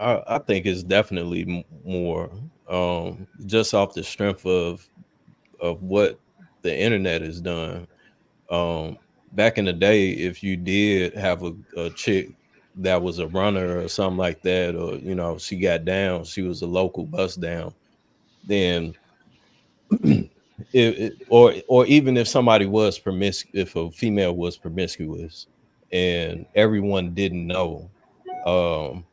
I think it's definitely more, just off the strength of what the internet has done. Um, Back in the day, if you did have a chick that was a runner or something like that, or she got down, she was a local bust down, then or even if somebody was if a female was promiscuous and everyone didn't know, um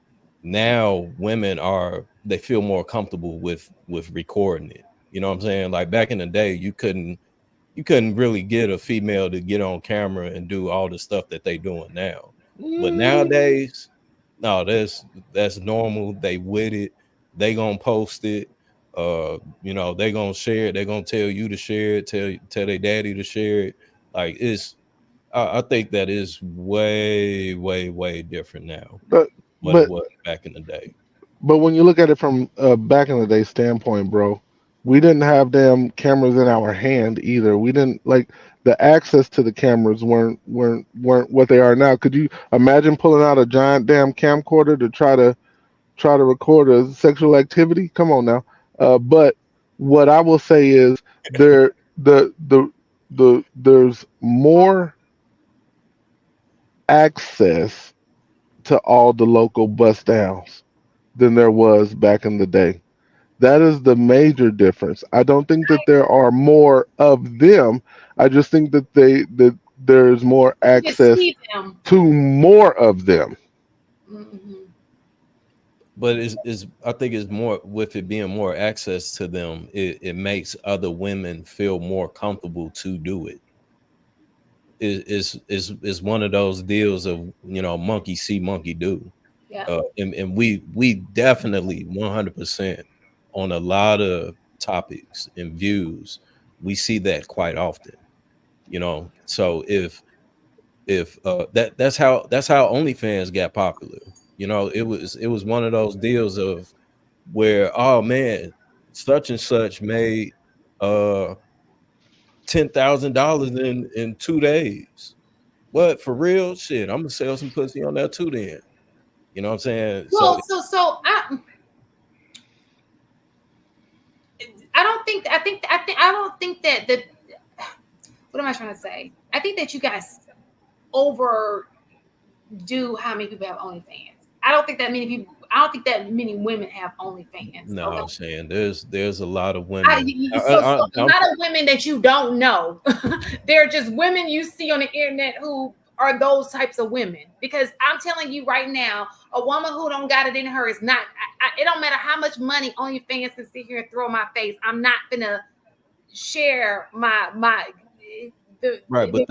now women they feel more comfortable with recording it. You know what I'm saying? Like back in the day, you couldn't really get a female to get on camera and do all the stuff that they doing now. But nowadays, no, that's normal. They with it. They gonna post it. They gonna share it. They gonna tell you to share it. Tell their daddy to share it. Like I think that is way, way, way different now But what it but was back in the day. but when you look at it from back in the day standpoint, bro, we didn't have damn cameras in our hand either. We didn't like the access to the cameras weren't what they are now. Could you imagine pulling out a giant damn camcorder to try to record a sexual activity? Come on now. But what I will say is there there's more access to all the local bust downs than there was back in the day. That is the major difference. I don't think that there are more of them. I just think that there's more You can access see them. to more of them. Hmm. But is I think it's more with it being more access to them. It makes other women feel more comfortable to do it. Is one of those deals of monkey see monkey do. Yeah. And we definitely 100% on a lot of topics and views, we see that quite often. So if that's how OnlyFans got popular. It was one of those deals of where, oh man, such and such made uh $10,000 in 2 days. What, for real? Shit, I'm gonna sell some pussy on that too then. You know what I'm saying? So Well, I don't think I don't think that the what am I trying to say? I think that you guys overdo how many people have OnlyFans. I don't think that many people. I don't think that many women have OnlyFans. no, Okay. I'm saying there's a lot of women. So a lot of women that you don't know, they're just women you see on the internet who are those types of women. Because I'm telling you right now, a woman who don't got it in her is not. It don't matter how much money OnlyFans can sit here and throw in my face. I'm not gonna share my Right, the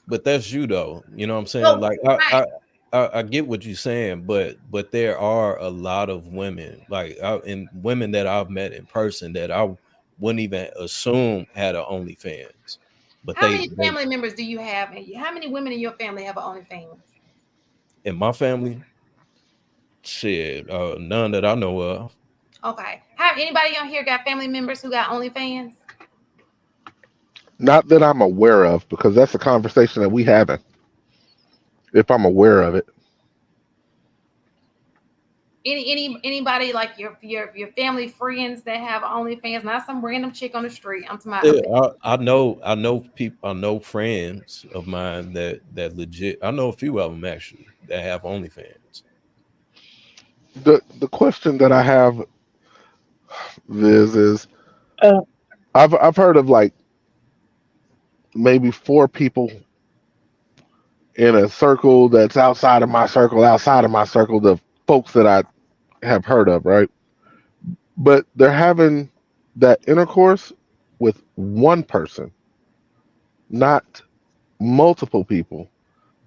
but that's you though. You know what I'm saying? value. Like Right. I get what you're saying, but there are a lot of women, like and women that I've met in person that I wouldn't even assume had a OnlyFans, but How they many they family members do you have? And how many women in your family have an OnlyFans? in my family, shit, none that I know of. Okay. Have anybody on here got family members who got OnlyFans? Not that I'm aware of, because that's a conversation that we haven't. If I'm aware of it, Anybody like your family friends that have OnlyFans? Not some random chick on the street. I'm talking about. Yeah, I know people. I know friends of mine that legit. I know a few of them actually that have OnlyFans. the question that I have is I've heard of like maybe four people in a circle that's outside of my circle, the folks that I have heard of, right? But they're having that intercourse with one person, not multiple people.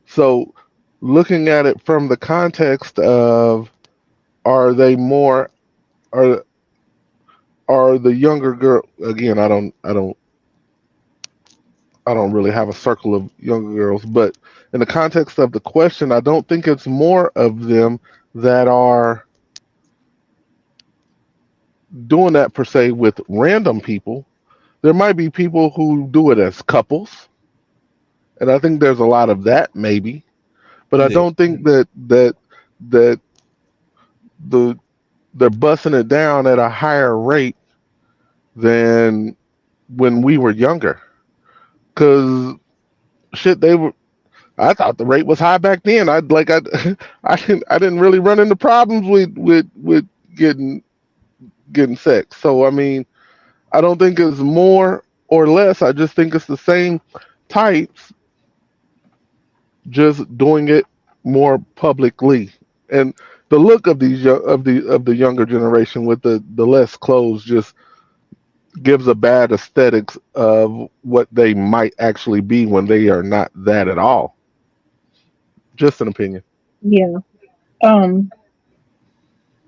So looking at it from the context of, are they more are are the younger girl, again, I don't really have a circle of younger girls, but in the context of the question, I don't think it's more of them that are doing that per se with random people. There might be people who do it as couples, and I think there's a lot of that maybe, but I Yeah, don't think that the they're busting it down at a higher rate than when we were younger. Cause shit, they were. I thought the rate was high back then. I didn't really run into problems with getting getting sex. So I mean, I don't think it's more or less. I just think it's the same types, just doing it more publicly. And the look of of the younger generation with the less clothes just gives a bad aesthetics of what they might actually be when they are not that at all. Just an opinion. Yeah. Um,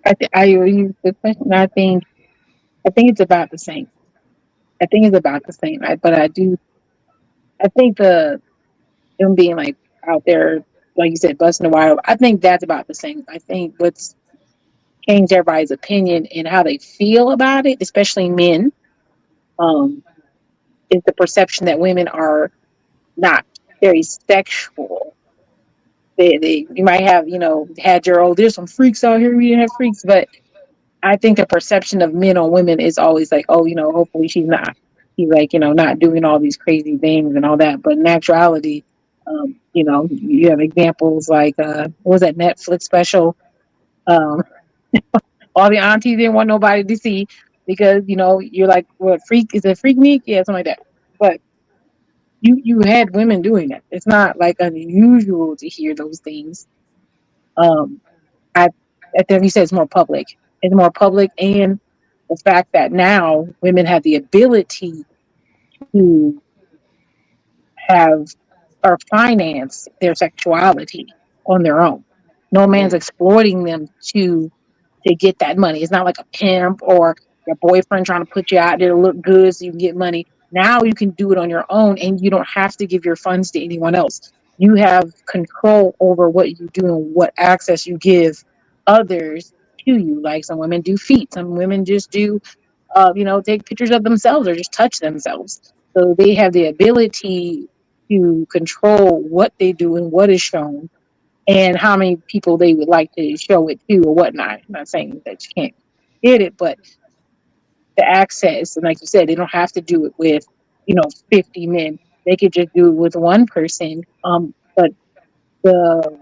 I agree with the question. I think it's about the same. I think it's about the same. But I think them being like out there, like you said, busting the wire. I think that's about the same. I think what's changed everybody's opinion and how they feel about it, especially men, um, is the perception that women are not very sexual. You might have, had your, oh, there's some freaks out here. We didn't have freaks, but I think the perception of men on women is always like, oh, hopefully she's not. He's like, not doing all these crazy things and all that. But in actuality, you have examples like, what was that Netflix special? Um, all the aunties didn't want nobody to see because, you're like, what, freak? Is it freak meek? Yeah, something like that. But you had women doing that. It's not like unusual to hear those things. Um, I I think you said it's more public. It's more public, and the fact that now women have the ability to have or finance their sexuality on their own. No man's Mm, exploiting them to get that money. It's not like a pimp or your boyfriend trying to put you out there to look good so you can get money. Now you can do it on your own and you don't have to give your funds to anyone else. You have control over what you do and what access you give others to you. Like some women do feet, some women just do, take pictures of themselves or just touch themselves. So they have the ability to control what they do and what is shown and how many people they would like to show it to or whatnot. I'm not saying that you can't get it, but the access, and like you said, they don't have to do it with, 50 men. They could just do it with one person. But the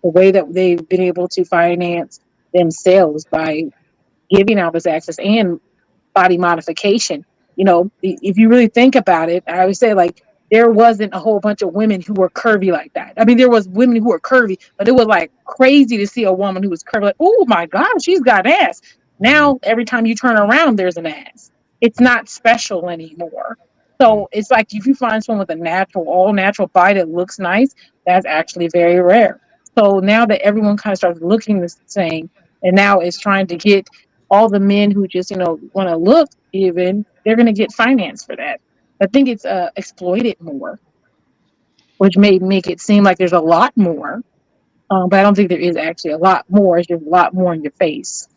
the way that they've been able to finance themselves by giving out this access and body modification. If you really think about it, I always say like there wasn't a whole bunch of women who were curvy like that. I mean, there was women who were curvy, but it was like crazy to see a woman who was curvy. Like, oh my God, she's got ass. Mhm. Now every time you turn around, there's an ass. It's not special anymore. Mm. So it's like if you find someone with a natural, all natural body that looks nice, that's actually very rare. So now that everyone kind of starts looking the same, and now it's trying to get all the men who just want to look even, they're going to get finance for that. I think it's exploited more, which may make it seem like there's a lot more, but I don't think there is actually a lot more. It's just a lot more in your face.